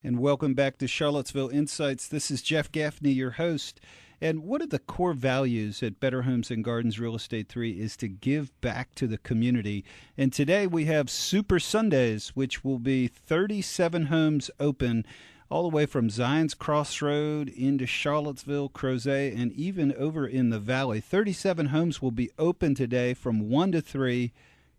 And welcome back to Charlottesville Insights. This is Jeff Gaffney, your host. And one of the core values at Better Homes and Gardens Real Estate 3 is to give back to the community. And today we have Super Sundays, which will be 37 homes open all the way from Zion's Crossroad into Charlottesville, Crozet, and even over in the valley. 37 homes will be open today from 1 to 3.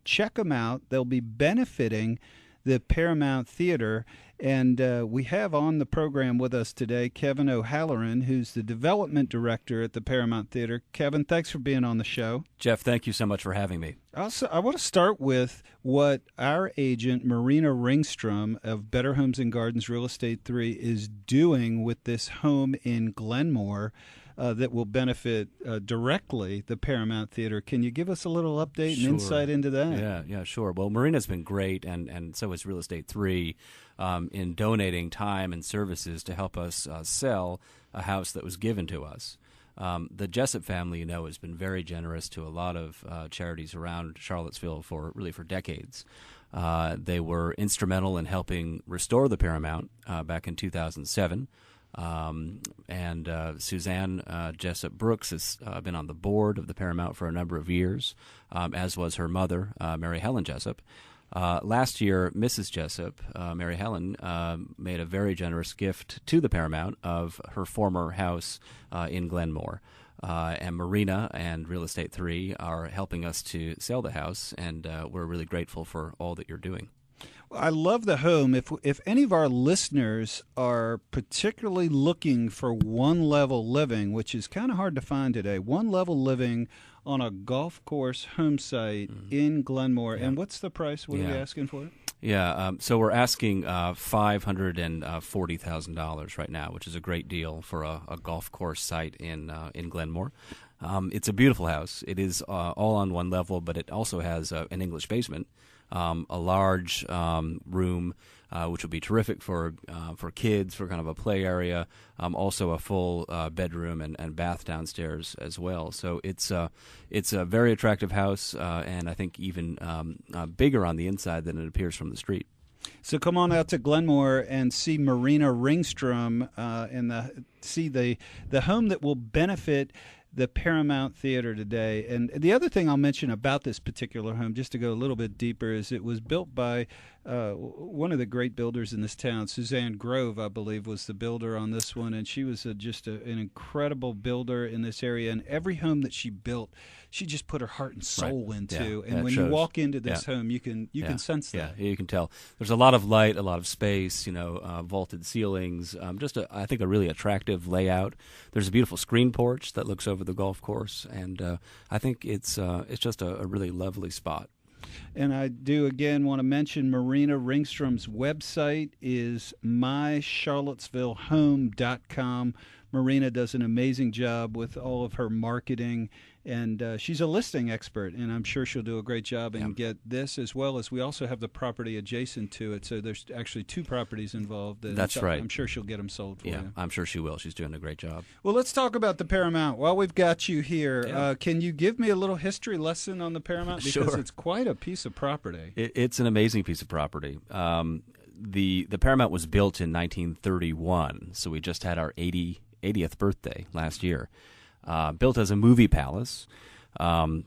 Check them out. They'll be benefiting the Paramount Theatre. And we have on the program with us today Kevin O'Halloran, who's the development director at the Paramount Theatre. Kevin, thanks for being on the show. Jeff, thank you so much for having me. Also, I want to start with what our agent, Marina Ringstrom of Better Homes and Gardens Real Estate 3, is doing with this home in Glenmore that will benefit directly the Paramount Theatre. Can you give us a little update and insight into that? Yeah, sure. Well, Marina's been great, and so is Real Estate 3, in donating time and services to help us sell a house that was given to us. The Jessup family, has been very generous to a lot of charities around Charlottesville for decades. They were instrumental in helping restore the Paramount back in 2007. And Suzanne Jessup Brooks has been on the board of the Paramount for a number of years, as was her mother, Mary Helen Jessup. Last year, Mrs. Jessup, Mary Helen, made a very generous gift to the Paramount of her former house in Glenmore. And Marina and Real Estate 3 are helping us to sell the house, and we're really grateful for all that you're doing. I love the home. If any of our listeners are particularly looking for one-level living, which is kind of hard to find today, one-level living on a golf course home site in Glenmore. Yeah. And what's the price? What are we asking for it? Yeah, so we're asking $540,000 right now, which is a great deal for a golf course site in Glenmore. It's a beautiful house. It is all on one level, but it also has an English basement. A large room, which will be terrific for kids, for kind of a play area. Also a full bedroom and bath downstairs as well. So it's a very attractive house, and I think even bigger on the inside than it appears from the street. So come on out to Glenmore and see Marina Ringstrom and see the home that will benefit the Paramount Theatre today. And the other thing I'll mention about this particular home, just to go a little bit deeper, is it was built by one of the great builders in this town. Suzanne Grove, I believe, was the builder on this one, and she was just an incredible builder in this area. And every home that she built, she just put her heart and soul into. Yeah, and when you walk into this home, you can sense that. Yeah, you can tell. There's a lot of light, a lot of space, vaulted ceilings, I think a really attractive layout. There's a beautiful screen porch that looks over the golf course, and I think it's just a really lovely spot. And I do, again, want to mention Marina Ringstrom's website is mycharlottesvillehome.com. Marina does an amazing job with all of her marketing, and she's a listing expert, and I'm sure she'll do a great job and get this, as well as we also have the property adjacent to it. So there's actually two properties involved. That's right. I'm sure she'll get them sold for you. Yeah, I'm sure she will. She's doing a great job. Well, let's talk about the Paramount. While we've got you here, can you give me a little history lesson on the Paramount? Because it's quite a piece of property. It's an amazing piece of property. The Paramount was built in 1931, so we just had our 80th birthday last year. Built as a movie palace. In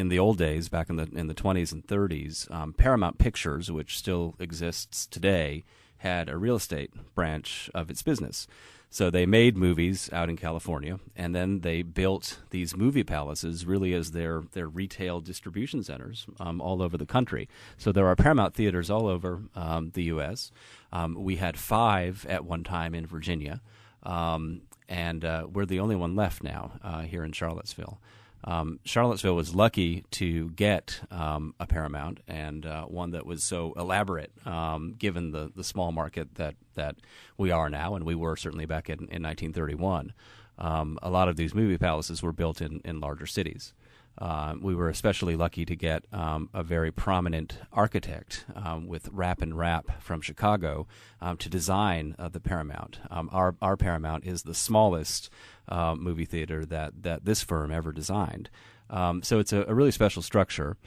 the old days, back in the 20s and 30s, Paramount Pictures, which still exists today, had a real estate branch of its business. So they made movies out in California, and then they built these movie palaces really as their retail distribution centers all over the country. So there are Paramount theaters all over the U.S. We had 5 at one time in Virginia. And we're the only one left now here in Charlottesville. Charlottesville was lucky to get a Paramount, and one that was so elaborate, given the small market that we are now, and we were certainly back in 1931. A lot of these movie palaces were built in larger cities. We were especially lucky to get a very prominent architect with Rapp and Rapp from Chicago to design the Paramount. Our Paramount is the smallest movie theater that this firm ever designed. So it's a really special structure.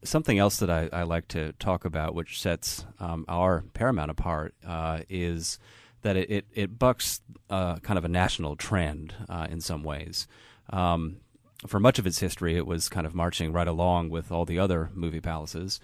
Something else that I like to talk about, which sets our Paramount apart, is that it bucks kind of a national trend in some ways. For much of its history, it was kind of marching right along with all the other movie palaces,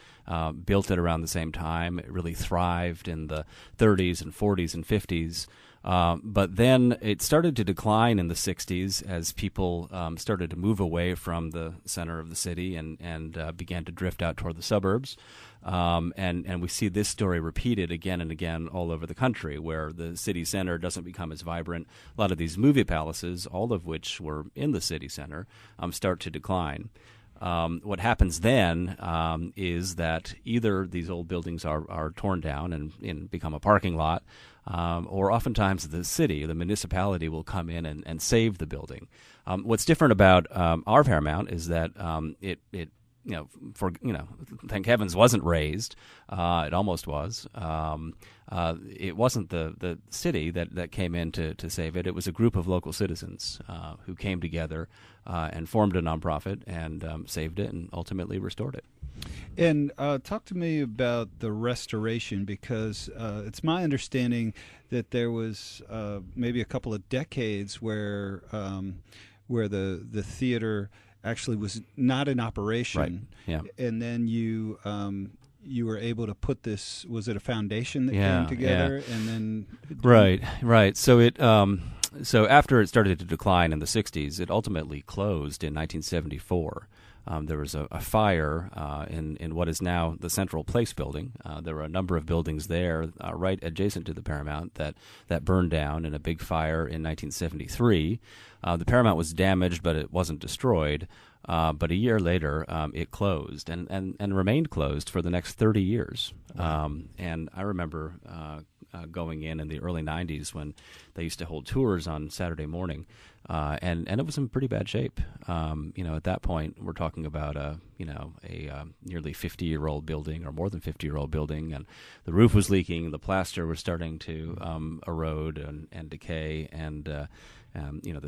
built at around the same time. It really thrived in the 30s and 40s and 50s. But then it started to decline in the 60s as people started to move away from the center of the city and began to drift out toward the suburbs. And we see this story repeated again and again all over the country, where the city center doesn't become as vibrant. A lot of these movie palaces, all of which were in the city center, start to decline. What happens then is that either these old buildings are torn down and become a parking lot, or oftentimes the municipality will come in and save the building. What's different about our Paramount is that it thank heavens wasn't razed. It almost was. It wasn't the city that came in to save it. It was a group of local citizens who came together and formed a nonprofit and saved it and ultimately restored it. And talk to me about the restoration, because it's my understanding that there was maybe a couple of decades where the theater actually was not in operation. Right. Yeah. And then you were able to put this, was it a foundation that came together? Yeah. And then Right. So it so after it started to decline in the 60s, it ultimately closed in 1974. There was a fire in what is now the Central Place building. There were a number of buildings there right adjacent to the Paramount that burned down in a big fire in 1973. The Paramount was damaged, but it wasn't destroyed. But a year later, it closed and remained closed for the next 30 years. And I remember going in the early 90s when they used to hold tours on Saturday morning. And it was in pretty bad shape. At that point, we're talking about a nearly 50-year-old building, or more than 50-year-old building, and the roof was leaking, the plaster was starting to erode and decay, and the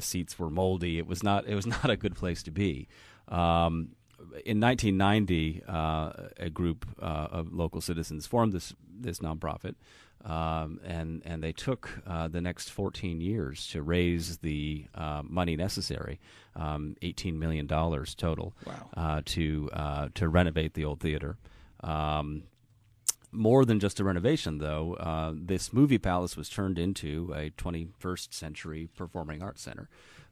seats were moldy. It was not a good place to be. In 1990, a group of local citizens formed this nonprofit. And they took the next 14 years to raise the money necessary, $18 million total. Wow. To renovate the old theater. More than just a renovation, though, this movie palace was turned into a 21st century performing arts center.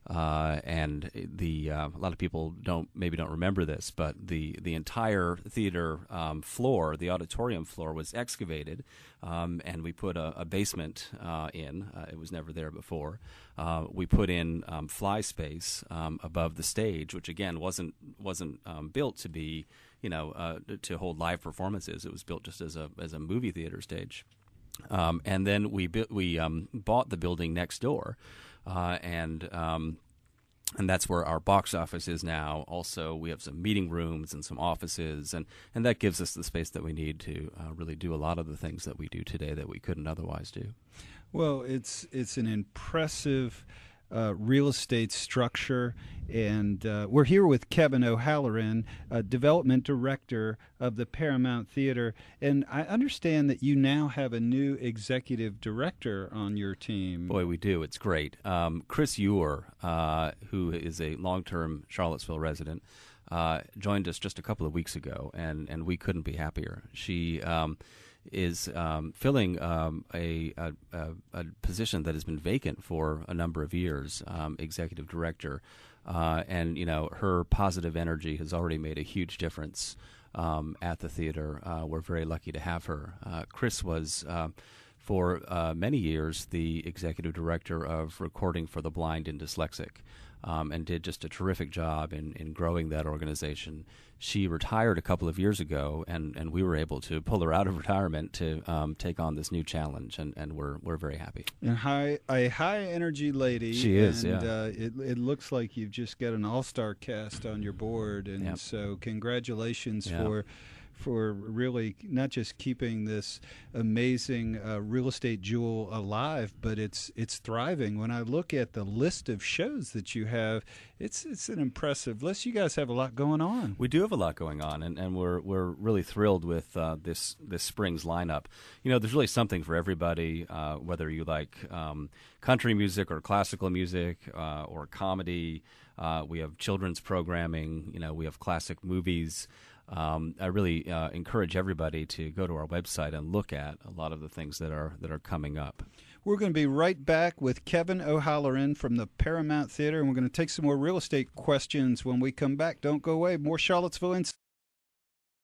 And a lot of people don't remember this, but the entire theater floor, the auditorium floor, was excavated, and we put a basement in. It was never there before. We put in fly space above the stage, which again wasn't built to be to hold live performances. It was built just as a movie theater stage. And then we bought the building next door. And that's where our box office is now. Also, we have some meeting rooms and some offices, and that gives us the space that we need to really do a lot of the things that we do today that we couldn't otherwise do. Well, it's an impressive real estate structure, and we're here with Kevin O'Halloran, development director of the Paramount Theatre, and I understand that you now have a new executive director on your team. Boy, we do. It's great. Chris Ewer, who is a long-term Charlottesville resident, joined us just a couple of weeks ago, and we couldn't be happier. She is filling a position that has been vacant for a number of years, executive director, and her positive energy has already made a huge difference at the theater. We're very lucky to have her. Chris was for many years the executive director of recording for the blind and dyslexic, and did just a terrific job in growing that organization. She retired a couple of years ago, and we were able to pull her out of retirement to take on this new challenge, and we're very happy. And a high energy lady. She is, and, yeah. It looks like you've just got an all-star cast on your board, and so congratulations really not just keeping this amazing real estate jewel alive, but it's thriving. When I look at the list of shows that you have, it's an impressive list. You guys have a lot going on. We do have a lot going on, and we're really thrilled with this spring's lineup. You know, there's really something for everybody, whether you like country music or classical music or comedy. We have children's programming. You know, we have classic movies. I really encourage everybody to go to our website and look at a lot of the things that are coming up. We're going to be right back with Kevin O'Halloran from the Paramount Theatre, and we're going to take some more real estate questions when we come back. Don't go away. More Charlottesville Insights.